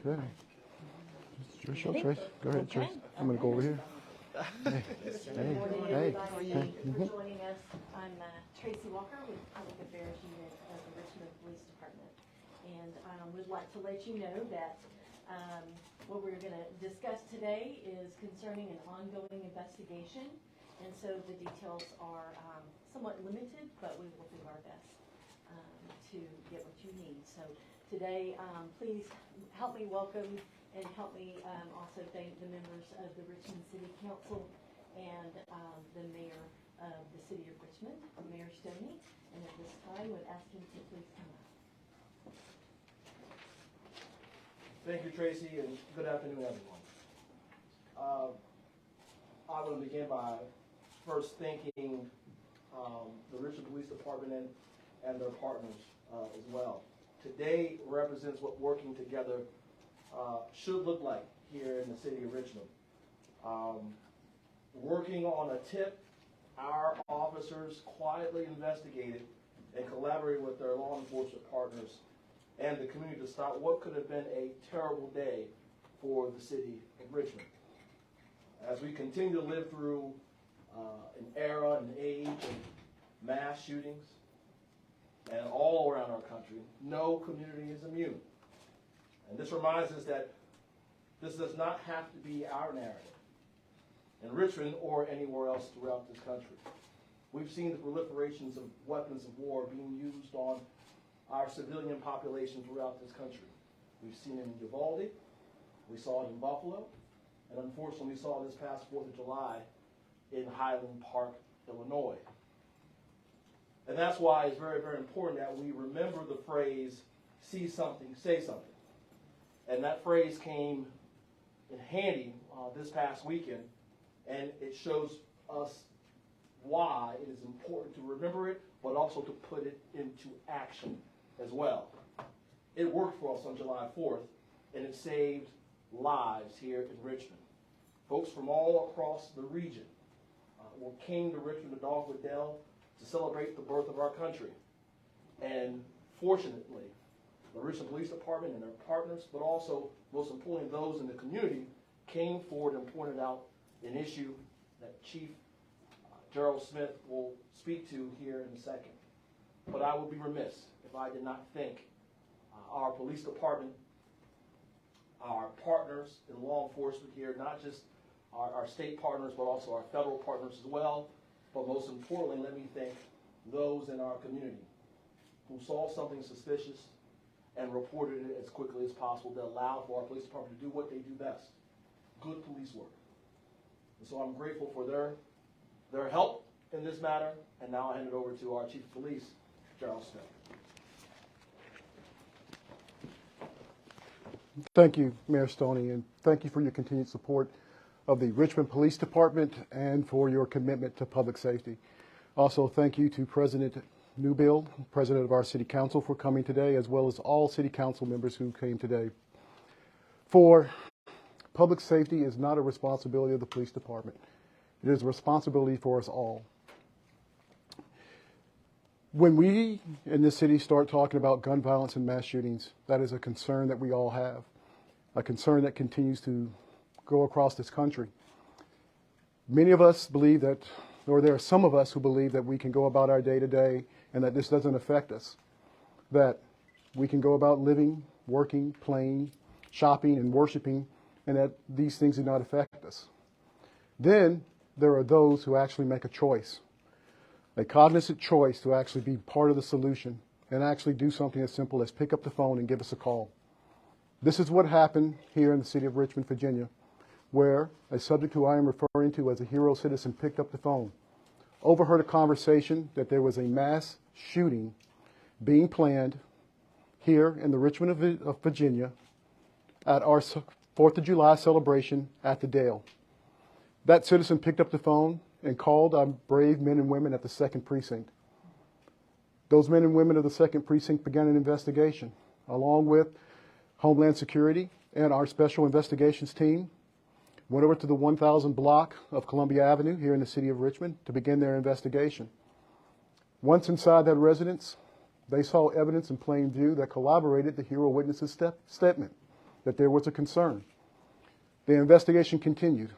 Okay. It's your show, Trace. Go ahead, Trace. I'm going to go over here. Hey. Good morning, Hey. everybody. Hey. Thank you for joining us. I'm Tracy Walker with Public Affairs Unit of the Richmond Police Department. And would like to let you know that what we're going to discuss today is concerning an ongoing investigation. And so the details are somewhat limited, but we will do our best to get what you need. So today, please help me welcome and help me also thank the members of the Richmond City Council and the mayor of the city of Richmond, Mayor Stoney. And at this time, would ask him to please come up. Thank you, Tracy, and good afternoon, everyone. I want to begin by first thanking the Richmond Police Department and their partners as well. Today represents what working together should look like here in the city of Richmond. Working on a tip, our officers quietly investigated and collaborated with their law enforcement partners and the community to stop what could have been a terrible day for the city of Richmond. As we continue to live through an era, an age of mass shootings, and all around our country, no community is immune. And this reminds us that this does not have to be our narrative in Richmond or anywhere else throughout this country. We've seen the proliferations of weapons of war being used on our civilian population throughout this country. We've seen it in Uvalde, we saw it in Buffalo, and unfortunately we saw this past 4th of July in Highland Park, Illinois. And that's why it's very, very important that we remember the phrase, see something, say something. And that phrase came in handy this past weekend, and it shows us why it is important to remember it, but also to put it into action as well. It worked for us on July 4th, and it saved lives here in Richmond. Folks from all across the region came to Richmond to Dogwood Dell to celebrate the birth of our country. And fortunately, the Richmond Police Department and their partners, but also, most importantly, those in the community, came forward and pointed out an issue that Chief Gerald Smith will speak to here in a second. But I would be remiss if I did not thank our police department, our partners in law enforcement here, not just our state partners, but also our federal partners as well. But most importantly, let me thank those in our community who saw something suspicious and reported it as quickly as possible that allowed for our police department to do what they do best, good police work. And so I'm grateful for their help in this matter, and now I hand it over to our Chief of Police, Gerald Smith. Thank you, Mayor Stoney, and thank you for your continued support of the Richmond Police Department and for your commitment to public safety. Also, thank you to President Newbill, President of our City Council, for coming today, as well as all City Council members who came today. For public safety is not a responsibility of the police department. It is a responsibility for us all. When we in this city start talking about gun violence and mass shootings, that is a concern that we all have, a concern that continues to go across this country. Many of us believe that, or there are some of us who believe that we can go about our day to day and that this doesn't affect us, that we can go about living, working, playing, shopping, and worshiping, and that these things do not affect us. Then there are those who actually make a choice, a cognizant choice to actually be part of the solution and actually do something as simple as pick up the phone and give us a call. This is what happened here in the city of Richmond, Virginia, where a subject who I am referring to as a hero citizen picked up the phone, overheard a conversation that there was a mass shooting being planned here in the Richmond of Virginia at our 4th of July celebration at the Dale. That citizen picked up the phone and called our brave men and women at the 2nd Precinct. Those men and women of the 2nd Precinct began an investigation, along with Homeland Security and our Special Investigations team, went over to the 1000 block of Columbia Avenue here in the city of Richmond to begin their investigation. Once inside that residence, they saw evidence in plain view that corroborated the hero witness's statement. that there was a concern. The investigation continued.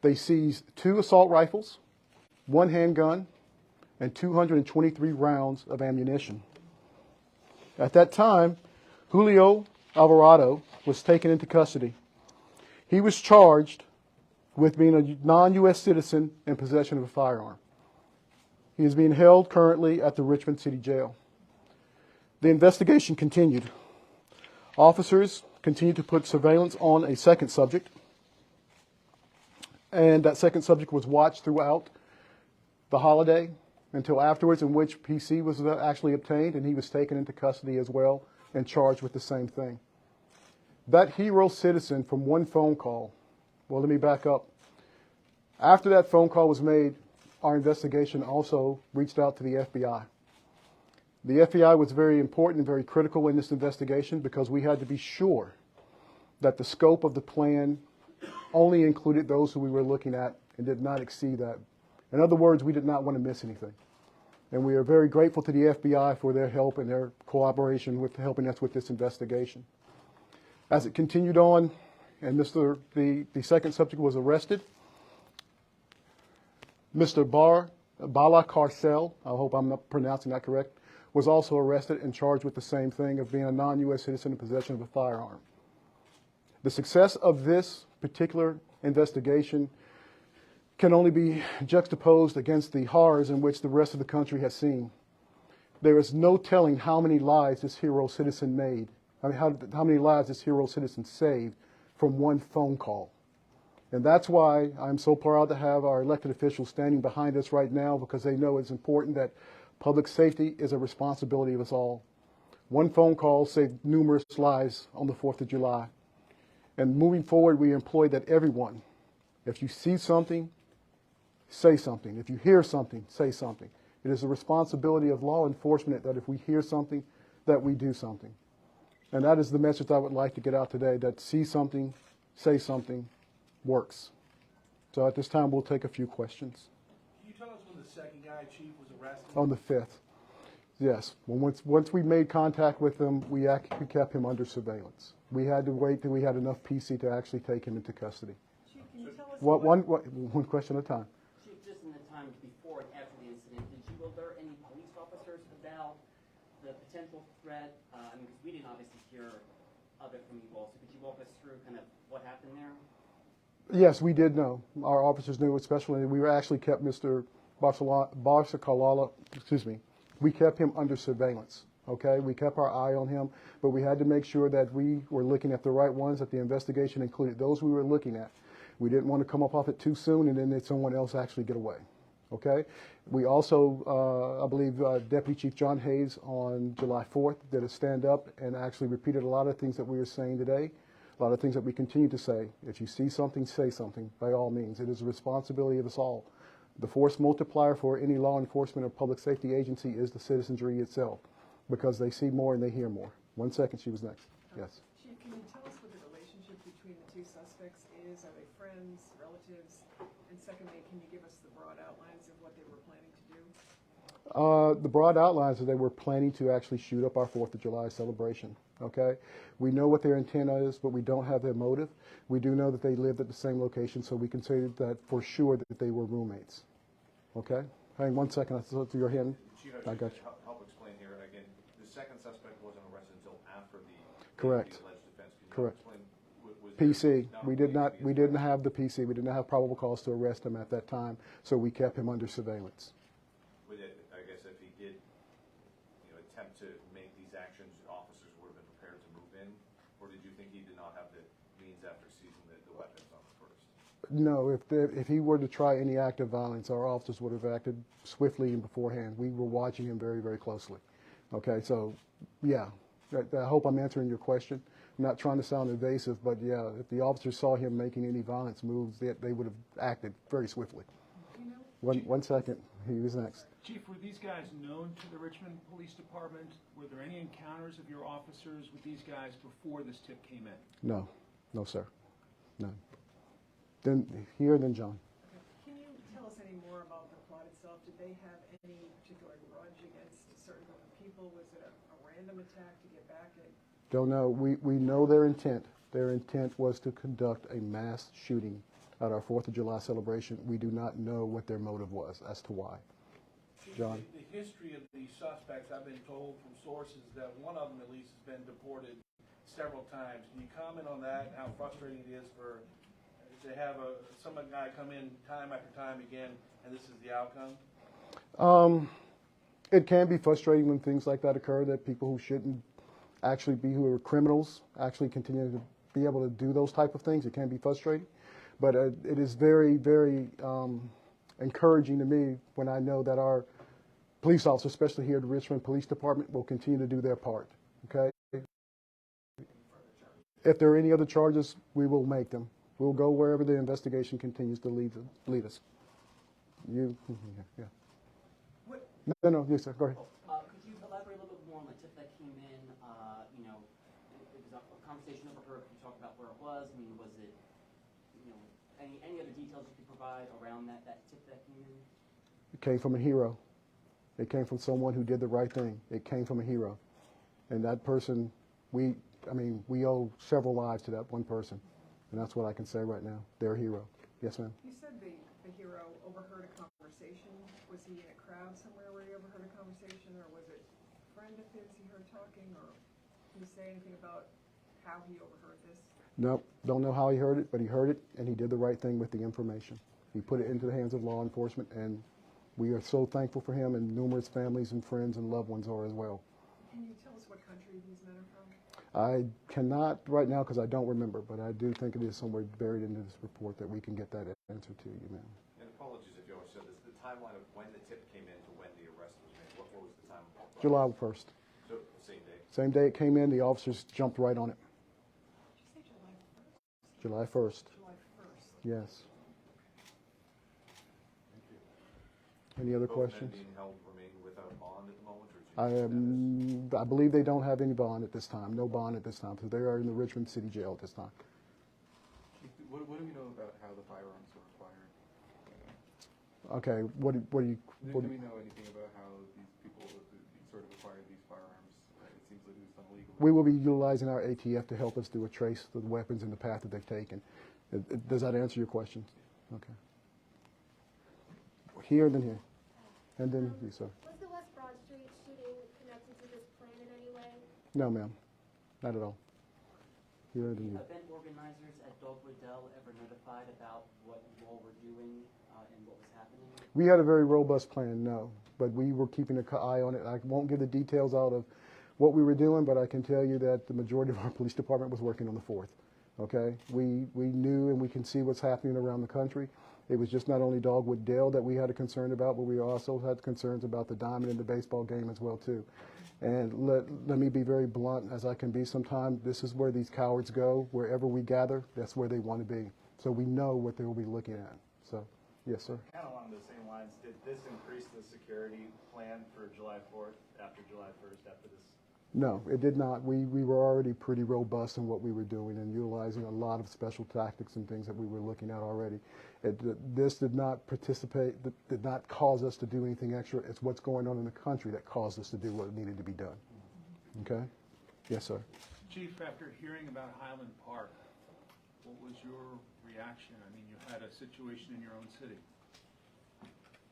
They seized 2 assault rifles, 1 handgun, and 223 rounds of ammunition. At that time, Julio Alvarado was taken into custody. He was charged with being a non-U.S. citizen in possession of a firearm. He is being held currently at the Richmond City Jail. The investigation continued. Officers continued to put surveillance on a second subject, and that second subject was watched throughout the holiday until afterwards, in which PC was actually obtained, and he was taken into custody as well and charged with the same thing. That hero citizen from one phone call, well, let me back up. After that phone call was made, our investigation also reached out to the FBI. The FBI was very important and very critical in this investigation because we had to be sure that the scope of the plan only included those who we were looking at and did not exceed that. In other words, we did not want to miss anything. And we are very grateful to the FBI for their help and their cooperation with helping us with this investigation. As it continued on, and the second subject was arrested, Mr. Bala Carcel, I hope I'm not pronouncing that correct, was also arrested and charged with the same thing of being a non-U.S. citizen in possession of a firearm. The success of this particular investigation can only be juxtaposed against the horrors in which the rest of the country has seen. There is no telling how many lives this hero citizen made. I mean, how many lives this hero citizen saved from one phone call. And that's why I'm so proud to have our elected officials standing behind us right now, because they know it's important that public safety is a responsibility of us all. One phone call saved numerous lives on the 4th of July. And moving forward, we employ that everyone, if you see something, say something. If you hear something, say something. It is a responsibility of law enforcement that if we hear something, that we do something. And that is the message I would like to get out today, that see something, say something, works. So at this time, we'll take a few questions. Can you tell us when the second guy, Chief, was arrested? On the 5th, yes. Well, once we made contact with him, we kept him under surveillance. We had to wait till we had enough PC to actually take him into custody. Chief, can you tell us One question at a time. Chief, just in the time before and after the incident, did you alert any police officers about the potential threat? Because we didn't obviously hear of it from you all, so could you walk us through kind of what happened there? Yes, we did know. Our officers knew, especially. We were actually kept Mr. Barsakalala, we kept him under surveillance. Okay, we kept our eye on him, but we had to make sure that we were looking at the right ones, that the investigation included those we were looking at. We didn't want to come up off it too soon and then let someone else actually get away. Okay, we also, I believe, Deputy Chief John Hayes on July 4th did a stand-up and actually repeated a lot of things that we were saying today, a lot of things that we continue to say. If you see something, say something, by all means. It is a responsibility of us all. The force multiplier for any law enforcement or public safety agency is the citizenry itself, because they see more and they hear more. 1 second, she was next. Yes. Chief, can you tell us what the relationship between the two suspects is? Are they friends, relatives? And secondly, can you give us the broad outlines of what they were planning to do? The broad outlines is they were planning to actually shoot up our 4th of July celebration. Okay? We know what their intent is, but we don't have their motive. We do know that they lived at the same location, so we can say that for sure that they were roommates. Okay? Hang 1 second. I saw to your hand. Chief, I got you. help explain here again. The second suspect wasn't arrested until after the Correct. alleged offense. Can you Correct. explain, was PC. there We did not. We didn't have the PC. We did not have probable cause to arrest him at that time, so we kept him under surveillance. With it, I guess if he did, attempt to make these actions, officers would have been prepared to move in, or did you think he did not have the means after seizing the weapons on the first? No, if he were to try any act of violence, our officers would have acted swiftly and beforehand. We were watching him very, very closely. Okay, so yeah, I hope I'm answering your question. I'm not trying to sound evasive, but yeah, if the officers saw him making any violence moves, they would have acted very swiftly. One second, he was next. Chief, were these guys known to the Richmond Police Department? Were there any encounters of your officers with these guys before this tip came in? No, sir, none. Then John. Okay. Can you tell us any more about the plot itself? Did they have any particular grudge against a certain group of people? Was it a random attack to get back at Don't know. We know their intent. Their intent was to conduct a mass shooting at our 4th of July celebration. We do not know what their motive was as to why. John? The history of these suspects, I've been told from sources that one of them at least has been deported several times. Can you comment on that, and how frustrating it is to have some guy come in time after time again, and this is the outcome? It can be frustrating when things like that occur, that people who shouldn't actually be, who are criminals, actually continue to be able to do those type of things. It can be frustrating. But it is very, very encouraging to me when I know that our police officers, especially here at the Richmond Police Department, will continue to do their part. Okay? If there are any other charges, we will make them. We'll go wherever the investigation continues to lead us. You, yeah. What, No, yes, sir. Go ahead. Could you elaborate a little bit more on the tip that came in? It was a conversation overheard. Could you talk about where it was? I mean, was it, any other details you could provide around that tip that came in? It came from a hero. It came from someone who did the right thing. It came from a hero. And that person, we owe several lives to that one person. And that's what I can say right now. They're a hero. Yes, ma'am. you said the hero overheard a conversation. Was he in a crowd somewhere where he overheard a conversation, or was it a friend of his he heard talking, or can you say anything about how he overheard this? No, don't know how he heard it, but he heard it, and he did the right thing with the information. He put it into the hands of law enforcement, and we are so thankful for him, and numerous families and friends and loved ones are as well. Can you tell us what country these men are from? I cannot right now because I don't remember, but I do think it is somewhere buried into this report that we can get that answer to you, ma'am. And apologies if you always said this, the timeline of when the tip came in to when the arrest was made, what was the time? July 1st. So, same day? Same day it came in, the officers jumped right on it. Did you say July 1st? July 1st. July 1st. Yes. Any other Both men questions? being held remain without bond at the moment, or do you I believe they don't have any bond at this time. No bond at this time, because they are in the Richmond City Jail at this time. What do we know about how the firearms were acquired? Okay, what do you? Do we know anything about how these people sort of acquired these firearms? It seems like it was done illegally. We will be utilizing our ATF to help us do a trace of the weapons and the path that they've taken. Does that answer your question? Okay. Here, then here. And then you, sir. Was the West Broad Street shooting connected to this plan in any way? No, ma'am. Not at all. Here, then you. Event organizers at Dogwood Dell ever notified about what you all were doing and what was happening? We had a very robust plan, no. But we were keeping an eye on it. I won't give the details out of what we were doing, but I can tell you that the majority of our police department was working on the 4th. Okay? We knew and we can see what's happening around the country. It was just not only Dogwood Dell that we had a concern about, but we also had concerns about the Diamond in the baseball game as well, too. And let me be very blunt as I can be sometimes. This is where these cowards go. Wherever we gather, that's where they want to be. So we know what they will be looking at. So, yes, sir. Kind of along the same lines, did this increase the security plan for July 4th, after July 1st, after this? No, it did not. We were already pretty robust in what we were doing and utilizing a lot of special tactics and things that we were looking at already. This did not did not cause us to do anything extra. It's what's going on in the country that caused us to do what needed to be done. Okay? Yes, sir. Chief, after hearing about Highland Park, what was your reaction? I mean, you had a situation in your own city.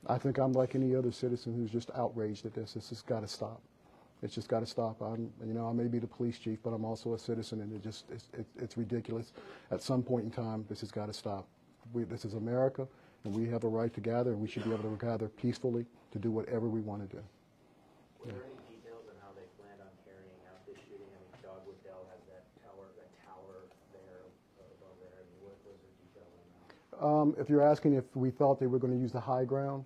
I think I'm like any other citizen who's just outraged at this. This has got to stop. It's just got to stop. I may be the police chief, but I'm also a citizen, and it's ridiculous. At some point in time, this has got to stop. This is America, and we have a right to gather, and we should be able to gather peacefully to do whatever we want to do. Were there any details on how they planned on carrying out this shooting? I mean, Dogwood Dell has that tower there above there. I mean, what was the detail on that? If you're asking if we thought they were going to use the high ground,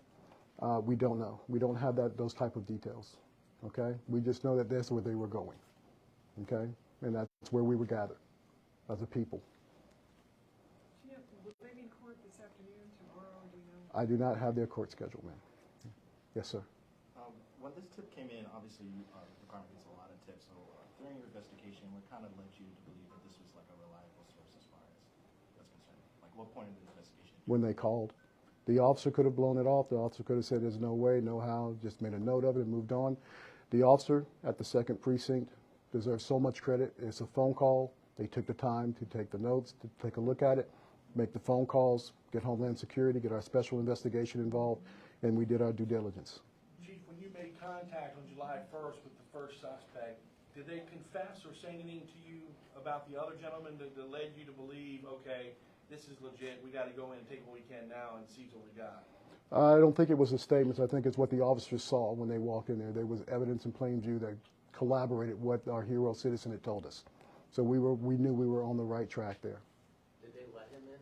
we don't know. We don't have those type of details. Okay? We just know that that's where they were going. Okay? And that's where we would gather as a people. Will they be in court this afternoon, tomorrow, do you know? I do not have their court schedule, ma'am. Yes, sir. When this tip came in, obviously, the department gets a lot of tips, so during your investigation, what kind of led you to believe that this was like a reliable source as far as that's concerned? Like, what point in the investigation? When they called. The officer could have blown it off. The officer could have said there's no way, no how, just made a note of it and moved on. The officer at the 2nd Precinct deserves so much credit. It's a phone call. They took the time to take the notes, to take a look at it, make the phone calls, get Homeland Security, get our special investigation involved, and we did our due diligence. Chief, when you made contact on July 1st with the first suspect, did they confess or say anything to you about the other gentleman that led you to believe, okay, this is legit, we got to go in and take what we can now and seize what we got? I don't think it was the statements. I think it's what the officers saw when they walked in there. There was evidence in plain view that corroborated what our hero citizen had told us. So we knew we were on the right track there. Did they let him in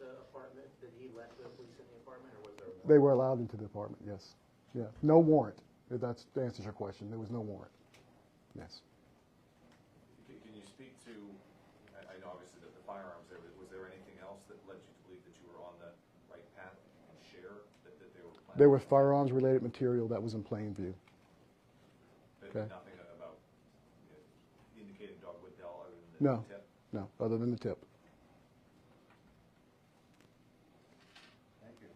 the apartment? Did he let the police in the apartment, or was there a warrant? They were allowed into the apartment, yes. Yeah. No warrant. If that answers your question. There was no warrant. Yes. Can you speak to, I know obviously that the firearms there, was there anything else that led you to believe that you were on the right path and share that they were planning? There was firearms-related material that was in plain view. But Okay. nothing about indicating Dogwood Dell other than the No, tip? no, other than the tip. Thank you.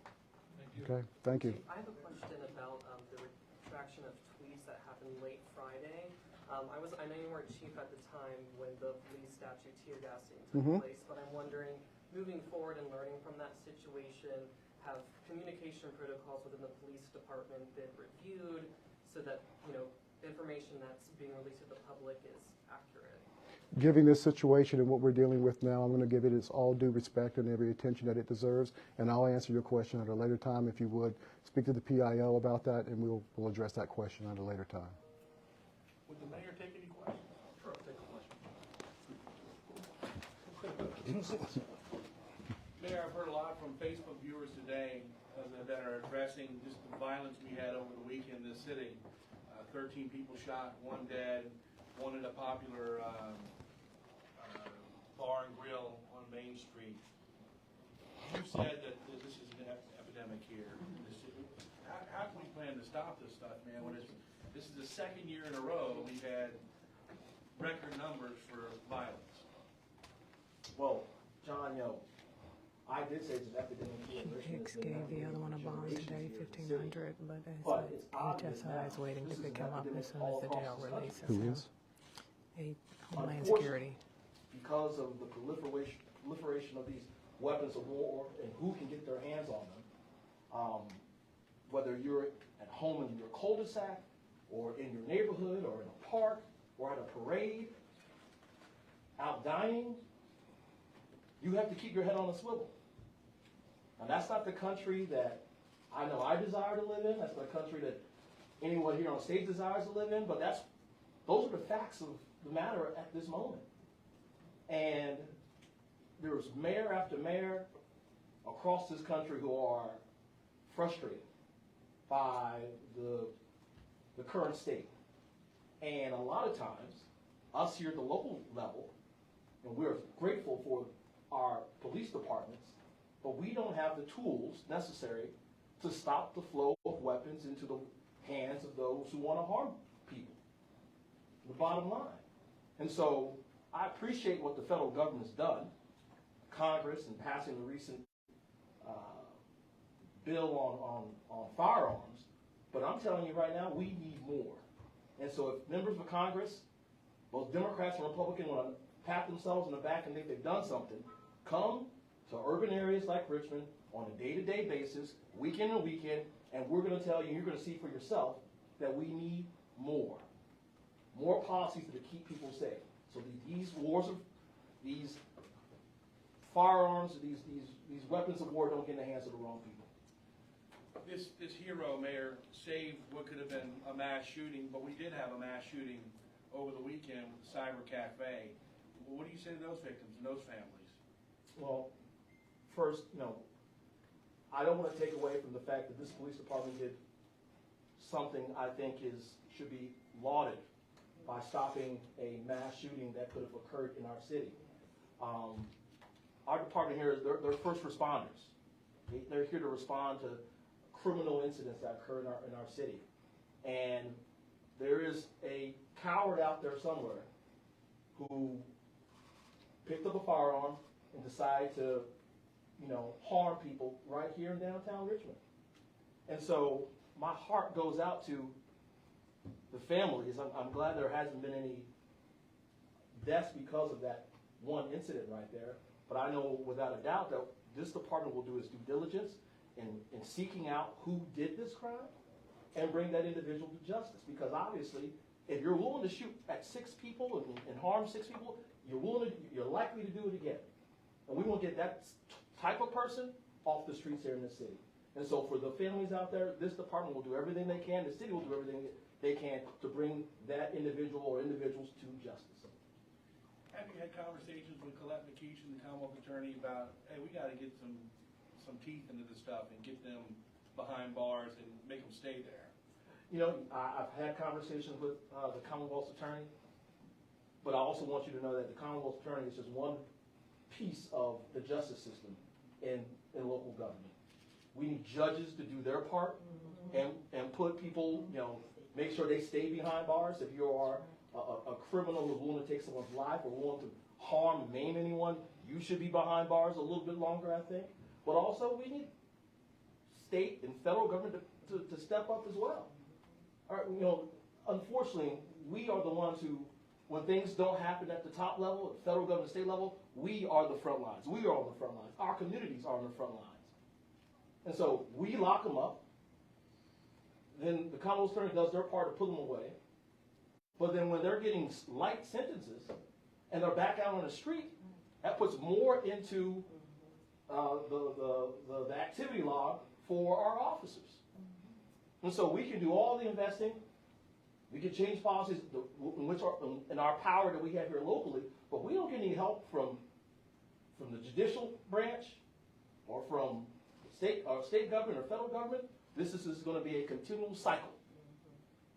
Okay, thank you. I have a question about the retraction of tweets that happened late Friday. I know you weren't chief at the time when the police statue tear gassing took place, but I'm wondering, moving forward and learning from that situation, have communication protocols within the police department been reviewed so that, information that's being released to the public is accurate? Given this situation and what we're dealing with now, I'm going to give it its all due respect and every attention that it deserves, and I'll answer your question at a later time. If you would, speak to the PIO about that, and we'll address that question at a later time. Would the mayor take any questions? Sure, I'll take a question. Mayor, I've heard a lot from Facebook viewers today that are addressing just the violence we had over the weekend in the city. 13 people shot, 1 dead, one at a popular bar and grill on Main Street. You said that this is an epidemic here in the city. How can we plan to stop this stuff, man? This is the second year in a row we've had record numbers for violence. Well, John, I did say it's an epidemic here in Richmond. Hicks gave the other one a bond today, $1,500, but It's obvious now, HSI is waiting to this is pick an him up epidemic as soon all as the across jail this country. releases Who him. is? Homeland Unfortunately, Security. because of the proliferation of these weapons of war and who can get their hands on them, whether you're at home in your cul-de-sac or in your neighborhood or in a park or at a parade, out dining, you have to keep your head on a swivel. Now, that's not the country that I know I desire to live in. That's not a country that anyone here on stage desires to live in. But those are the facts of the matter at this moment. And there's mayor after mayor across this country who are frustrated by the current state. And a lot of times, us here at the local level, and we're grateful for our police departments, but we don't have the tools necessary to stop the flow of weapons into the hands of those who want to harm people. The bottom line. And so I appreciate what the federal government's done, Congress, in passing the recent bill on firearms, but I'm telling you right now, we need more. And so if members of Congress, both Democrats and Republicans, want to pat themselves in the back and think they've done something, come to urban areas like Richmond on a day-to-day basis, week in and week in, and we're going to tell you, you're going to see for yourself, that we need more. More policies to keep people safe. So these wars of, these firearms, these weapons of war don't get in the hands of the wrong people. This hero, Mayor, saved what could have been a mass shooting, but we did have a mass shooting over the weekend with the Cyber Cafe. What do you say to those victims and those families? Well, first, I don't want to take away from the fact that this police department did something I think should be lauded by stopping a mass shooting that could have occurred in our city. Our department here, they're first responders. They're here to respond to criminal incidents that occur in our city. And there is a coward out there somewhere who picked up a firearm and decided to, harm people right here in downtown Richmond. And so my heart goes out to the families. I'm glad there hasn't been any deaths because of that one incident right there. But I know without a doubt that this department will do its due diligence in seeking out who did this crime and bring that individual to justice. Because obviously, if you're willing to shoot at 6 people and harm 6 people, you're likely to do it again. And we want to get that type of person off the streets here in the city. And so for the families out there, this department will do everything they can, the city will do everything they can to bring that individual or individuals to justice. Have you had conversations with Colette McKeeshan, the Commonwealth Attorney, about, hey, we got to get some teeth into this stuff and get them behind bars and make them stay there? You know, I've had conversations with the Commonwealth's attorney, but I also want you to know that the Commonwealth's attorney is just one piece of the justice system in local government. We need judges to do their part and put people, you know, make sure they stay behind bars. If you are a criminal who's willing to take someone's life or willing to harm, maim anyone, you should be behind bars a little bit longer, I think. But also, we need state and federal government to step up as well. All right, you know, unfortunately, we are the ones who, when things don't happen at the top level, at federal government, state level, we are the front lines. We are on the front lines. Our communities are on the front lines. And so we lock them up. Then the Commonwealth Attorney does their part to put them away. But then when they're getting light sentences and they're back out on the street, that puts more into the activity log for our officers. And so we can do all the investing. We can change policies in our power that we have here locally, but we don't get any help from the judicial branch or from state government or federal government. This is going to be a continual cycle.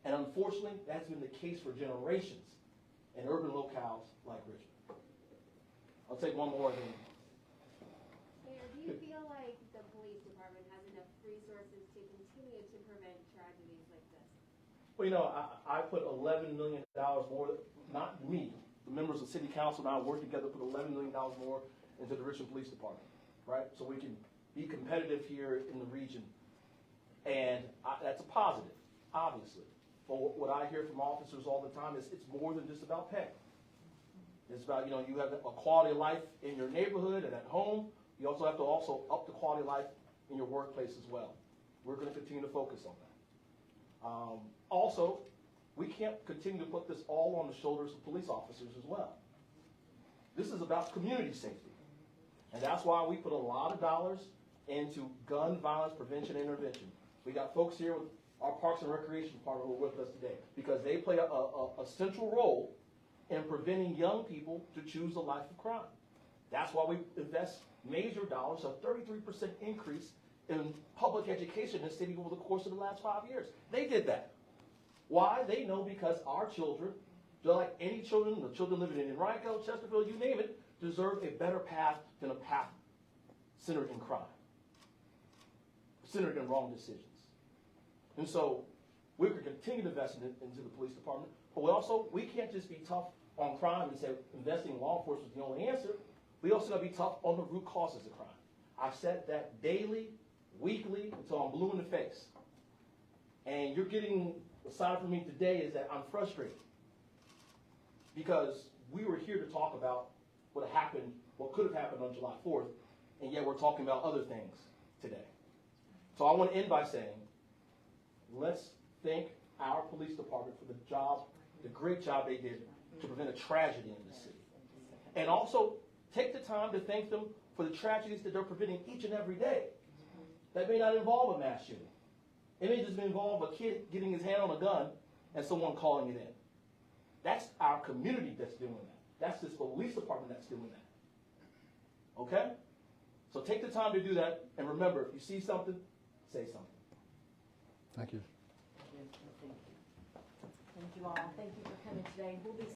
And unfortunately, that's been the case for generations in urban locales like Richmond. I'll take one more thing. Mayor, do you feel like the police department has enough resources to continue to prevent tragedies like this? Well, you know, I put $11 million more, not me, the members of the city council and I work together to put $11 million more into the Richmond Police Department, right? So we can be competitive here in the region. And that's a positive, obviously. But what I hear from officers all the time is it's more than just about pay. It's about, you know, you have a quality of life in your neighborhood and at home. You also have to up the quality of life in your workplace as well. We're going to continue to focus on that. Also, we can't continue to put this all on the shoulders of police officers as well. This is about community safety. And that's why we put a lot of dollars into gun violence prevention and intervention. We got folks here with our Parks and Recreation Department who are with us today because they play a central role in preventing young people to choose a life of crime. That's why we invest major dollars, a 33% increase in public education in the city over the course of the last 5 years. They did that. Why? They know because our children, just like any children, the children living in Henrico, Chesterfield, you name it, deserve a better path than a path centered in crime, centered in wrong decisions. And so we're going to continue to invest into the police department, but we can't just be tough on crime and say investing in law enforcement is the only answer. We also got to be tough on the root causes of crime. I've said that daily, weekly, until I'm blue in the face. And you're getting a sign from me today is that I'm frustrated because we were here to talk about what happened, what could have happened on July 4th, and yet we're talking about other things today. So I want to end by saying, let's thank our police department for the great job they did to prevent a tragedy in the city. And also, take the time to thank them for the tragedies that they're preventing each and every day. That may not involve a mass shooting. It may just involve a kid getting his hand on a gun and someone calling it in. That's our community that's doing that. That's this police department that's doing that. Okay? So take the time to do that, and remember, if you see something, say something. Thank you. Thank you all. Thank you for coming today. We'll be